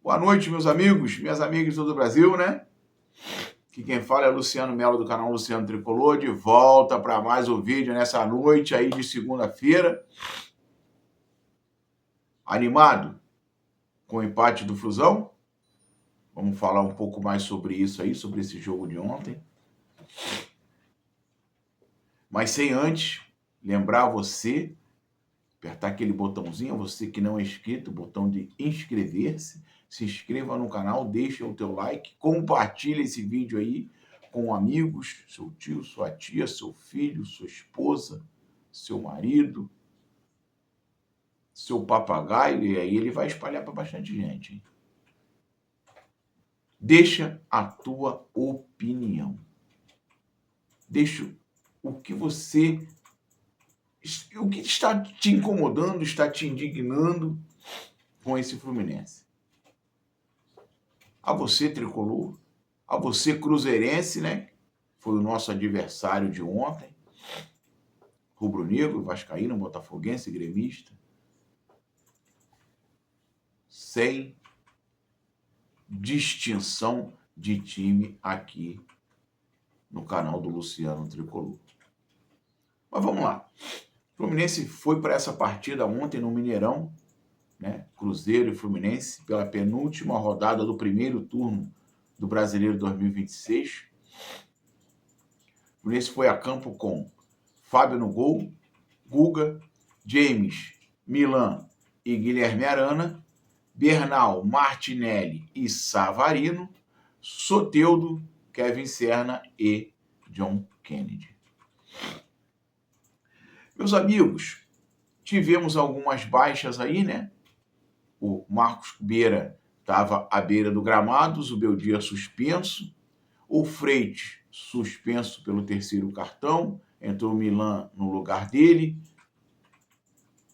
Boa noite, meus amigos, minhas amigas de todo o Brasil, né? Aqui quem fala é Luciano Melo, do canal Luciano Tricolor, de volta para mais um vídeo nessa noite aí de segunda-feira. Animado com o empate do Flusão? Vamos falar um pouco mais sobre isso aí, sobre esse jogo de ontem. Mas sem antes, lembrar você, apertar aquele botãozinho, você que não é inscrito, o botão de inscrever-se, se inscreva no canal, deixa o teu like, compartilha esse vídeo aí com amigos, seu tio, sua tia, seu filho, sua esposa, seu marido, seu papagaio, e aí ele vai espalhar para bastante gente, hein? Deixa a tua opinião. Deixa o que está te incomodando, está te indignando com esse Fluminense. A você, tricolor, a você, cruzeirense, né? Foi o nosso adversário de ontem. Rubro-negro, vascaíno, botafoguense, gremista. Sem distinção de time aqui no canal do Luciano Tricolor. Mas vamos lá. O Fluminense foi para essa partida ontem no Mineirão, né? Cruzeiro e Fluminense, pela penúltima rodada do primeiro turno do Brasileiro 2026. O Fluminense foi a campo com Fábio no gol, Guga, James, Milan e Guilherme Arana, Bernal, Martinelli e Savarino, Soteldo, Kevin Serna e John Kennedy. Meus amigos, tivemos algumas baixas aí, né? O Marcos Beira estava à beira do gramado, o Beldia suspenso, o Freitas suspenso pelo terceiro cartão, entrou o Milan no lugar dele,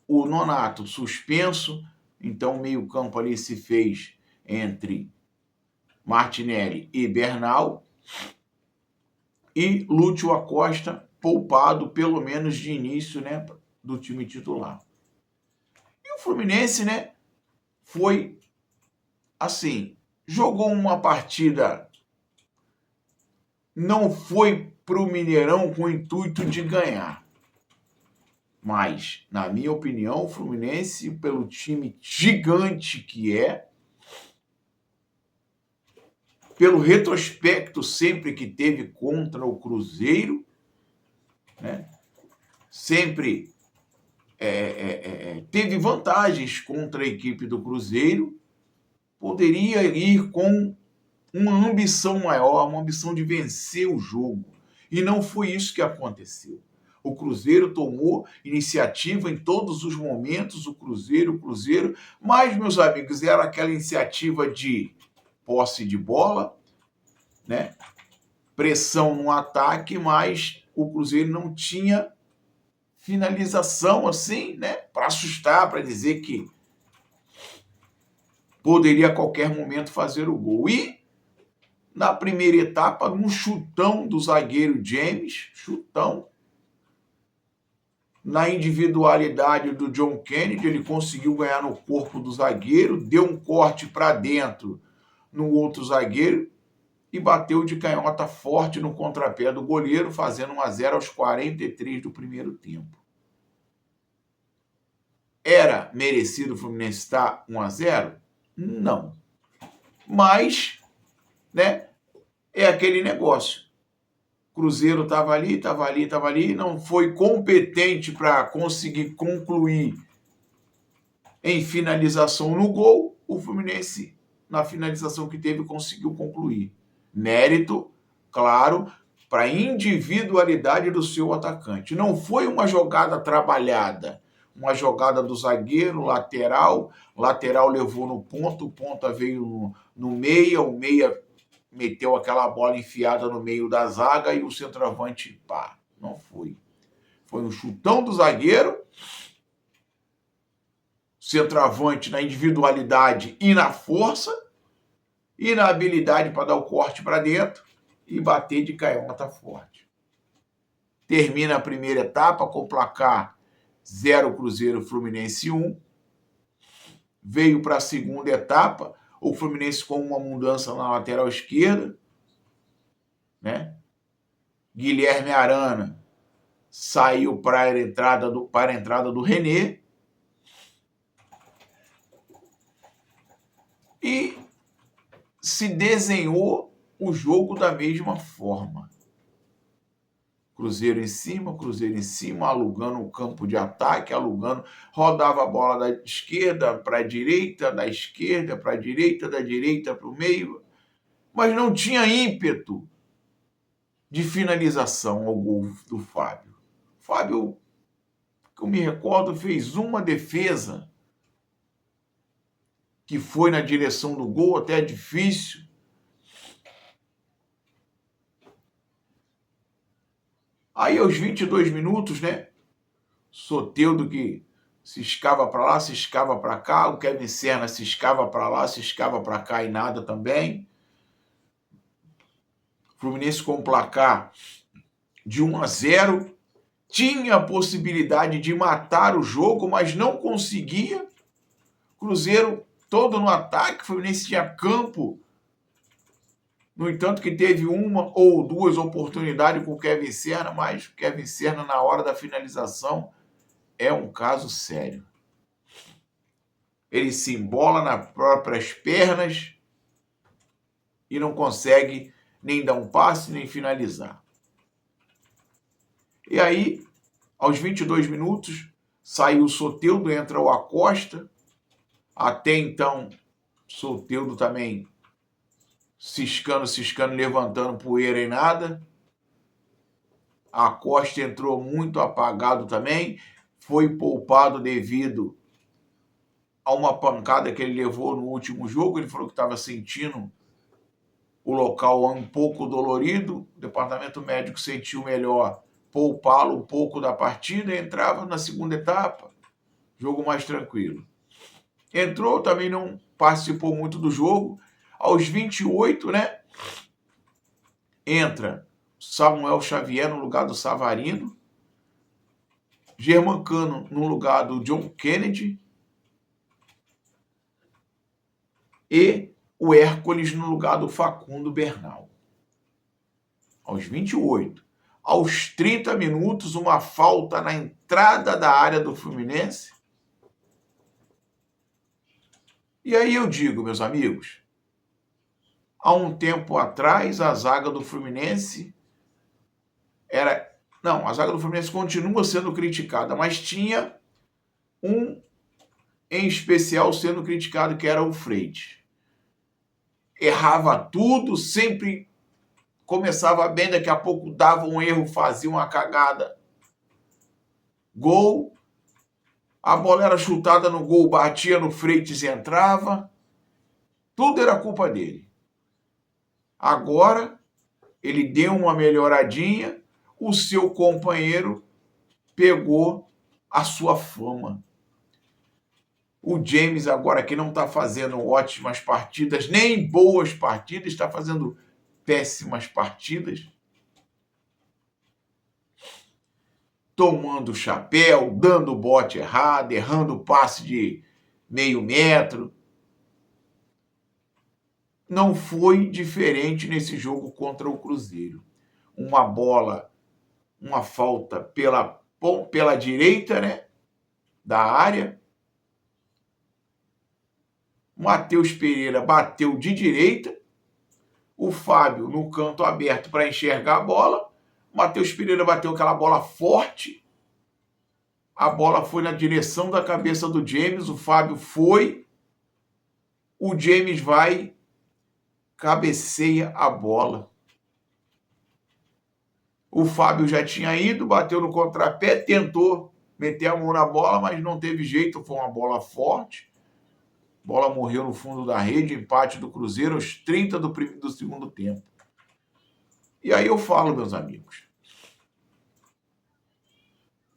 o Nonato suspenso, então o meio-campo ali se fez entre Martinelli e Bernal, e Lúcio Acosta poupado, pelo menos de início, né, do time titular. E o Fluminense, né, foi assim, jogou uma partida, não foi para o Mineirão com o intuito de ganhar. Mas, na minha opinião, o Fluminense, pelo time gigante que é, pelo retrospecto sempre que teve contra o Cruzeiro, né, sempre teve vantagens contra a equipe do Cruzeiro, poderia ir com uma ambição maior, uma ambição de vencer o jogo. E não foi isso que aconteceu. O Cruzeiro tomou iniciativa em todos os momentos, o Cruzeiro, mas, meus amigos, era aquela iniciativa de posse de bola, né? Pressão no ataque, mas o Cruzeiro não tinha finalização assim, né? Para assustar, para dizer que poderia a qualquer momento fazer o gol. E na primeira etapa, um chutão do zagueiro James, chutão, na individualidade do John Kennedy, ele conseguiu ganhar no corpo do zagueiro, deu um corte para dentro no outro zagueiro e bateu de canhota forte no contrapé do goleiro, fazendo 1-0 aos 43 do primeiro tempo. Era merecido o Fluminense estar 1-0? Não. Mas, né, é aquele negócio. Cruzeiro estava ali, não foi competente para conseguir concluir em finalização no gol. O Fluminense, na finalização que teve, conseguiu concluir. Mérito, claro, para a individualidade do seu atacante. Não foi uma jogada trabalhada, uma jogada do zagueiro, lateral levou no ponto, o ponta veio no meia, o meia meteu aquela bola enfiada no meio da zaga e o centroavante, pá, não foi. Foi um chutão do zagueiro, centroavante na individualidade e na força, e na habilidade para dar o corte para dentro e bater de canhota forte. Termina a primeira etapa com o placar 0 Cruzeiro, Fluminense 1. Veio para a segunda etapa, o Fluminense com uma mudança na lateral esquerda, né? Guilherme Arana saiu para a entrada do René. E se desenhou o jogo da mesma forma. Cruzeiro em cima, alugando o campo de ataque, rodava a bola da esquerda para a direita, da esquerda para a direita, da direita para o meio, mas não tinha ímpeto de finalização ao gol do Fábio. Fábio, que eu me recordo, fez uma defesa que foi na direção do gol, até difícil. Aí, aos 22 minutos, né? Soteldo que se escava para lá, se escava para cá. O Kevin Serna se escava para lá, se escava para cá e nada também. Fluminense com um placar de 1-0. Tinha a possibilidade de matar o jogo, mas não conseguia. Cruzeiro todo no ataque, Fluminense tinha campo. No entanto, que teve uma ou duas oportunidades com o Kevin Serna, mas o Kevin Serna, na hora da finalização, é um caso sério. Ele se embola nas próprias pernas e não consegue nem dar um passe, nem finalizar. E aí, aos 22 minutos, saiu o Soteldo, entra o Acosta. Até então, Soteldo também ciscando, levantando poeira e nada. A Acosta entrou muito apagado também, foi poupado devido a uma pancada que ele levou no último jogo. Ele falou que estava sentindo o local um pouco dolorido. O departamento médico sentiu melhor poupá-lo um pouco da partida e entrava na segunda etapa, jogo mais tranquilo. Entrou, também não participou muito do jogo. Aos 28, né? Entra Samuel Xavier no lugar do Savarino, Germancano no lugar do John Kennedy e o Hércules no lugar do Facundo Bernal. Aos 28. Aos 30 minutos, uma falta na entrada da área do Fluminense. E aí eu digo, meus amigos, há um tempo atrás, a zaga do Fluminense a zaga do Fluminense continua sendo criticada, mas tinha um em especial sendo criticado, que era o Freitas. Errava tudo, sempre começava bem, daqui a pouco dava um erro, fazia uma cagada. Gol, a bola era chutada no gol, batia no Freitas e entrava. Tudo era culpa dele. Agora, ele deu uma melhoradinha, o seu companheiro pegou a sua fama. O James agora, que não está fazendo ótimas partidas, nem boas partidas, está fazendo péssimas partidas. Tomando chapéu, dando bote errado, errando passe de meio metro. Não foi diferente nesse jogo contra o Cruzeiro. Uma bola, uma falta pela direita, né, da área. Matheus Pereira bateu de direita. O Fábio no canto aberto para enxergar a bola. Matheus Pereira bateu aquela bola forte. A bola foi na direção da cabeça do James. O Fábio foi. O James vai, cabeceia a bola. O Fábio já tinha ido, bateu no contrapé, tentou meter a mão na bola, mas não teve jeito, foi uma bola forte. A bola morreu no fundo da rede, empate do Cruzeiro aos 30 do segundo tempo. E aí eu falo, meus amigos,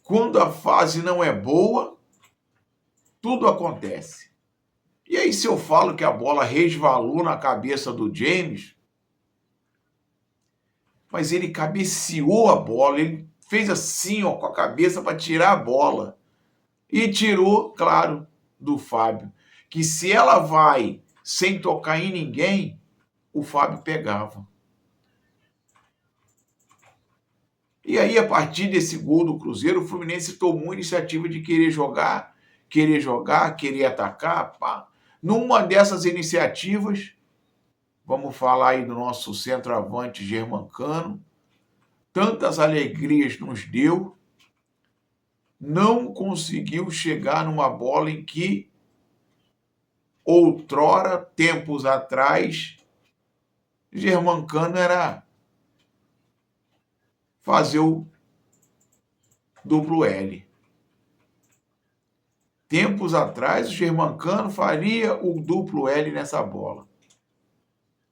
quando a fase não é boa, tudo acontece. E aí se eu falo que a bola resvalou na cabeça do James, mas ele cabeceou a bola, ele fez assim, ó, com a cabeça para tirar a bola. E tirou, claro, do Fábio. Que se ela vai sem tocar em ninguém, o Fábio pegava. E aí, a partir desse gol do Cruzeiro, o Fluminense tomou a iniciativa de querer jogar, querer atacar. Pá. Numa dessas iniciativas, vamos falar aí do nosso centroavante Germancano, tantas alegrias nos deu, não conseguiu chegar numa bola em que outrora, tempos atrás, Germancano era fazer o duplo L. Tempos atrás, o Germancano faria o duplo L nessa bola.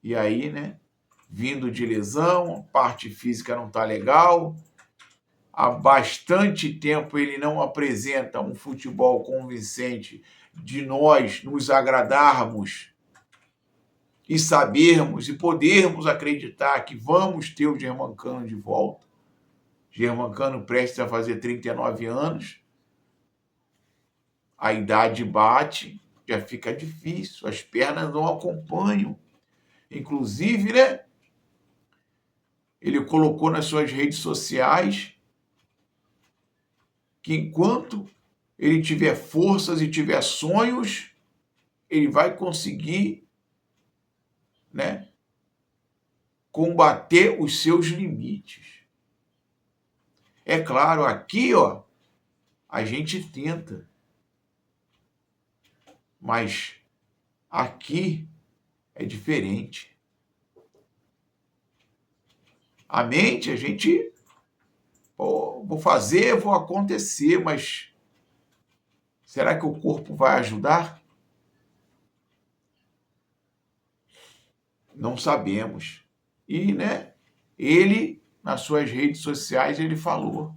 E aí, né, vindo de lesão, a parte física não tá legal, há bastante tempo ele não apresenta um futebol convincente de nós nos agradarmos e sabermos e podermos acreditar que vamos ter o Germancano de volta. Germancano prestes a fazer 39 anos, a idade bate, já fica difícil, as pernas não acompanham. Inclusive, né, ele colocou nas suas redes sociais que enquanto ele tiver forças e tiver sonhos, ele vai conseguir, né, combater os seus limites. É claro, aqui, ó, a gente tenta, mas aqui é diferente. A mente, a gente, pô, vou fazer, vou acontecer, mas será que o corpo vai ajudar? Não sabemos. E, né, ele, nas suas redes sociais, ele falou,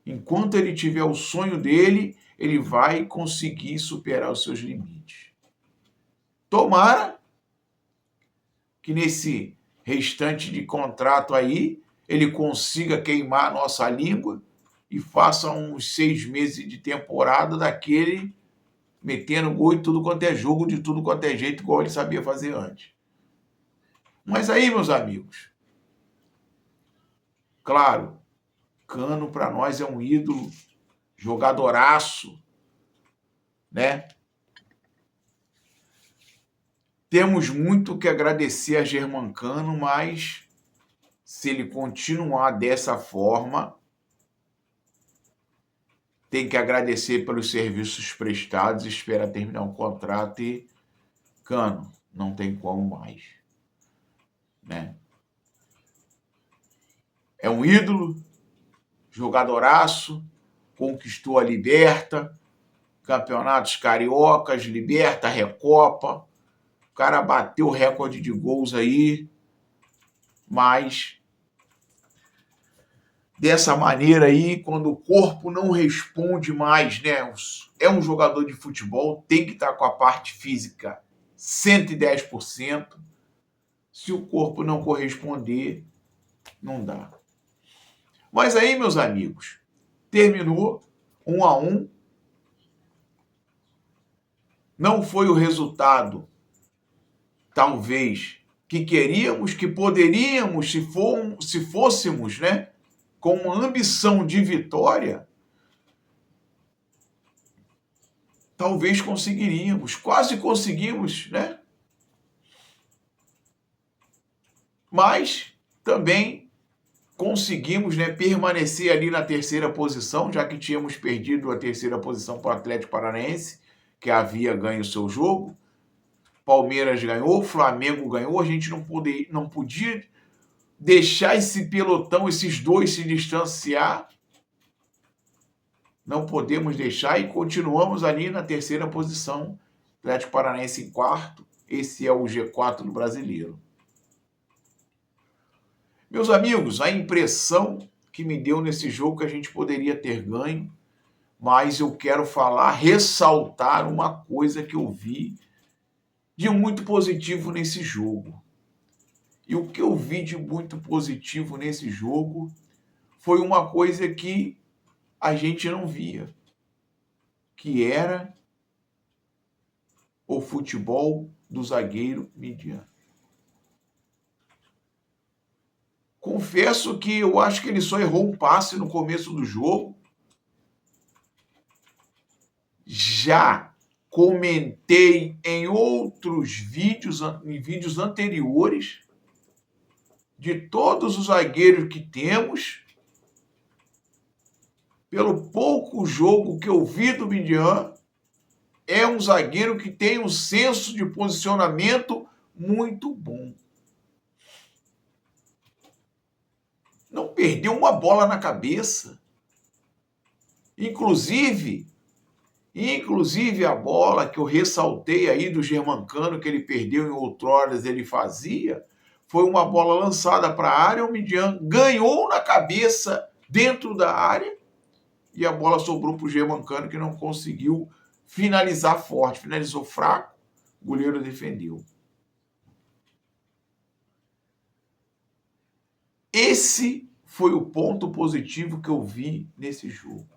enquanto ele tiver o sonho dele, ele vai conseguir superar os seus limites. Tomara que nesse restante de contrato aí, ele consiga queimar a nossa língua e faça uns 6 meses de temporada daquele metendo gol em tudo quanto é jogo, de tudo quanto é jeito, igual ele sabia fazer antes. Mas aí, meus amigos, claro, Cano para nós é um ídolo, jogadoraço, né? Temos muito que agradecer a Germancano, mas se ele continuar dessa forma, tem que agradecer pelos serviços prestados, espera terminar o contrato e, Cano, não tem como mais, né? É um ídolo, jogadoraço, conquistou a Liberta, campeonatos cariocas, Liberta, Recopa, o cara bateu o recorde de gols aí, mas dessa maneira aí, quando o corpo não responde mais, né? É um jogador de futebol, tem que estar com a parte física 110%. Se o corpo não corresponder, não dá. Mas aí, meus amigos, terminou 1-1. Não foi o resultado, talvez, que queríamos, que poderíamos, se fôssemos, né, com uma ambição de vitória, talvez conseguiríamos, quase conseguimos, né? Mas também conseguimos, né, permanecer ali na terceira posição, já que tínhamos perdido a terceira posição para o Atlético Paranaense, que havia ganho o seu jogo. Palmeiras ganhou, Flamengo ganhou, a gente não podia deixar esse pelotão, esses dois se distanciar. Não podemos deixar e continuamos ali na terceira posição. Atlético Paranaense em quarto. Esse é o G4 do Brasileiro. Meus amigos, a impressão que me deu nesse jogo que a gente poderia ter ganho, mas eu quero falar, ressaltar uma coisa que eu vi de muito positivo nesse jogo. E o que eu vi de muito positivo nesse jogo foi uma coisa que a gente não via, que era o futebol do zagueiro Midian. Confesso que eu acho que ele só errou um passe no começo do jogo. Já comentei em outros vídeos, em vídeos anteriores, de todos os zagueiros que temos, pelo pouco jogo que eu vi do Midian, é um zagueiro que tem um senso de posicionamento muito bom. Não perdeu uma bola na cabeça. Inclusive a bola que eu ressaltei aí do Germancano, que ele perdeu em outroras, ele fazia, foi uma bola lançada para a área, o Midian ganhou na cabeça dentro da área e a bola sobrou para o Germancano, que não conseguiu finalizar forte, finalizou fraco, o goleiro defendeu. Esse foi o ponto positivo que eu vi nesse jogo.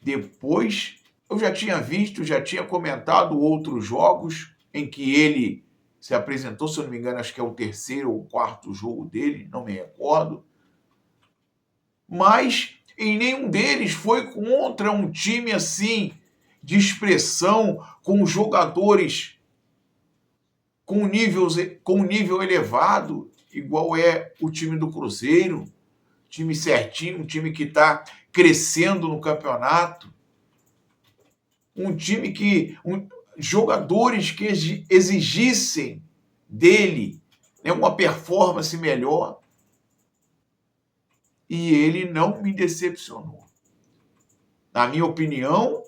Depois, eu já tinha visto, já tinha comentado outros jogos em que ele se apresentou, se eu não me engano, acho que é o terceiro ou quarto jogo dele, não me recordo. Mas em nenhum deles foi contra um time assim, de expressão, com jogadores com nível elevado, igual é o time do Cruzeiro, time certinho, um time que está crescendo no campeonato, um time que jogadores que exigissem dele, né, uma performance melhor, e ele não me decepcionou. Na minha opinião,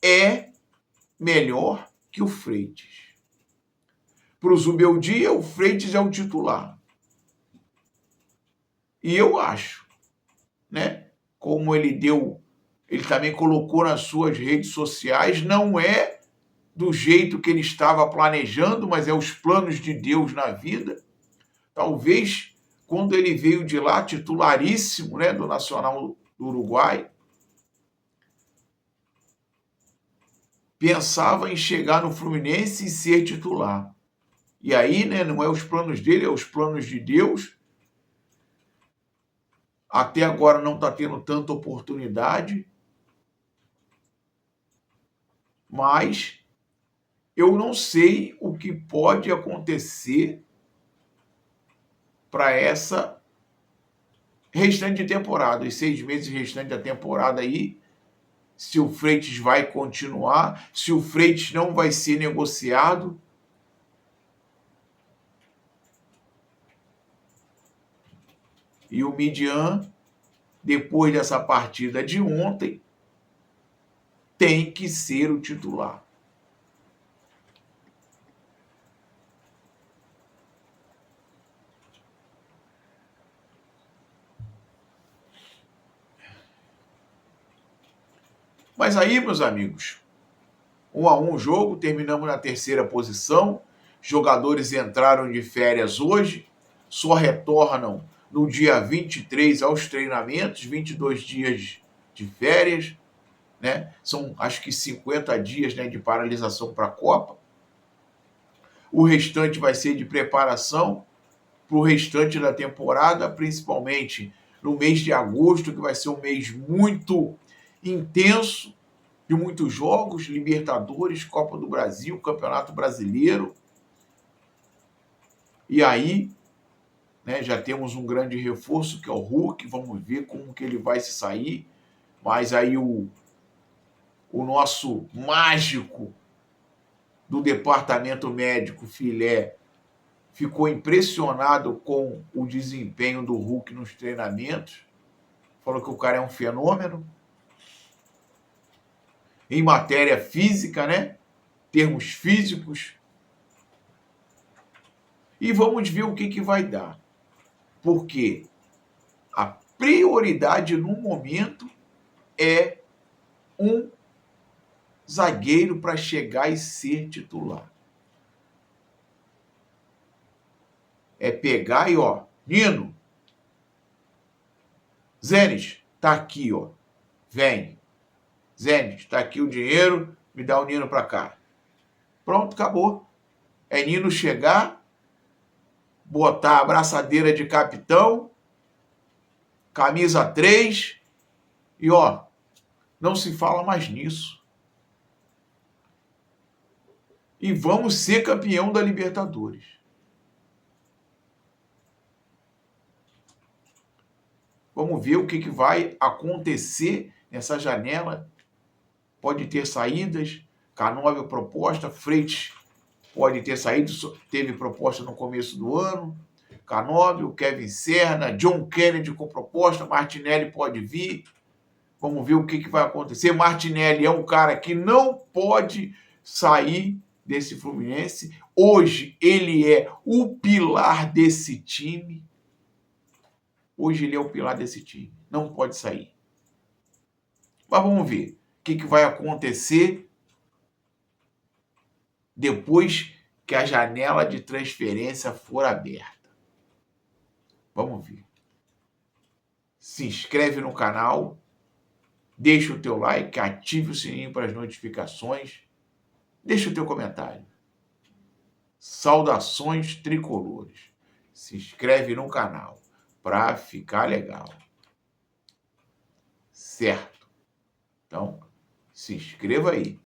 é melhor que o Freitas. Para o Zubeldia, o Freitas é o titular. E eu acho, né, como ele também colocou nas suas redes sociais, não é do jeito que ele estava planejando, mas é os planos de Deus na vida. Talvez, quando ele veio de lá, titularíssimo, né, do Nacional do Uruguai, pensava em chegar no Fluminense e ser titular. E aí, né, não é os planos dele, é os planos de Deus. Até agora não está tendo tanta oportunidade, mas eu não sei o que pode acontecer para essa restante de temporada, os 6 meses restantes da temporada aí, se o Freitas vai continuar, se o Freitas não vai ser negociado. E o Midian, depois dessa partida de ontem, tem que ser o titular. Mas aí, meus amigos, 1-1 o jogo, terminamos na terceira posição. Jogadores entraram de férias hoje, só retornam no dia 23 aos treinamentos, 22 dias de férias, né? São, acho que 50 dias, né, de paralisação para a Copa. O restante vai ser de preparação para o restante da temporada, principalmente no mês de agosto, que vai ser um mês muito intenso, de muitos jogos, Libertadores, Copa do Brasil, Campeonato Brasileiro. E aí, né, já temos um grande reforço, que é o Hulk, vamos ver como que ele vai se sair. Mas aí o nosso mágico do departamento médico, Filé, ficou impressionado com o desempenho do Hulk nos treinamentos. Falou que o cara é um fenômeno. Em matéria física, né? Termos físicos. E vamos ver o que vai dar. Porque a prioridade no momento é um zagueiro para chegar e ser titular. É pegar e, ó, Nino, Zênis, tá aqui, ó, vem. Zênis, tá aqui o dinheiro, Me dá o Nino para cá. Pronto, acabou. É Nino chegar, botar a braçadeira de capitão, camisa 3 e, ó, não se fala mais nisso. E vamos ser campeão da Libertadores. Vamos ver o que vai acontecer nessa janela. Pode ter saídas, Canóbio proposta, Freitas pode ter saído, teve proposta no começo do ano. Canóbio, Kevin Serna, John Kennedy com proposta, Martinelli pode vir. Vamos ver o que vai acontecer. Martinelli é um cara que não pode sair desse Fluminense. Hoje ele é o pilar desse time. Hoje ele é o pilar desse time. Não pode sair. Mas vamos ver o que vai acontecer depois que a janela de transferência for aberta. Vamos ver. Se inscreve no canal, deixa o teu like, ative o sininho para as notificações, deixa o teu comentário. Saudações tricolores. Se inscreve no canal para ficar legal. Certo? Então, se inscreva aí.